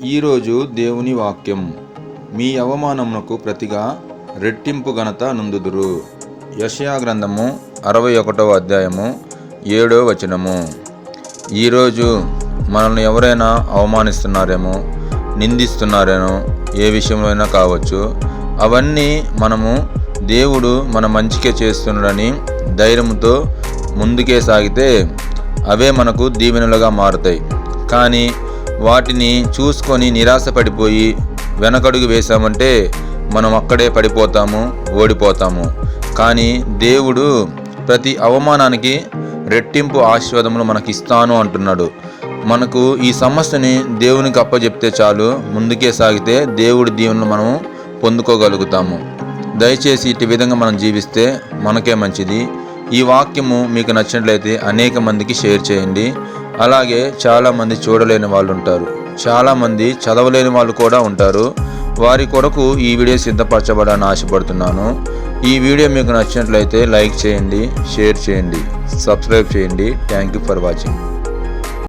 ఈరోజు దేవుని వాక్యం. మీ అవమానమునకు ప్రతిగా రెట్టింపు ఘనత నొందుదురు. యెషయా గ్రంథము 61వ అధ్యాయము 7వ వచనము. ఈరోజు మనల్ని ఎవరైనా అవమానిస్తున్నారేమో, నిందిస్తున్నారేమో, ఏ విషయంలో కావచ్చు, అవన్నీ మనము దేవుడు మన మంచికే చేస్తున్నాడని ధైర్యంతో ముందుకే సాగితే అవే మనకు దీవెనలుగా మారుతాయి. కానీ వాటిని చూసుకొని నిరాశపడిపోయి వెనకడుగు వేశామంటే మనం అక్కడే పడిపోతాము, ఓడిపోతాము. కానీ దేవుడు ప్రతి అవమానానికి రెట్టింపు ఆశీర్వాదములు మనకి ఇస్తాను అంటున్నాడు. మనకు ఈ సమస్యని దేవునికి అప్పచెప్తే చాలు, ముందుకే సాగితే దేవుడి దీవెనలు మనము పొందుకోగలుగుతాము. దయచేసి ఇటు విధంగా మనం జీవిస్తే మనకే మంచిది. ఈ వాక్యము మీకు నచ్చినట్లయితే అనేక మందికి షేర్ చేయండి. అలాగే చాలామంది చూడలేని వాళ్ళు ఉంటారు, చాలామంది చదవలేని వాళ్ళు కూడా ఉంటారు. వారి కొరకు ఈ వీడియో సిద్ధపరచబడాలని ఆశపడుతున్నాను. ఈ వీడియో మీకు నచ్చినట్లయితే లైక్ చేయండి, షేర్ చేయండి, సబ్స్క్రైబ్ చేయండి. Thank you for watching.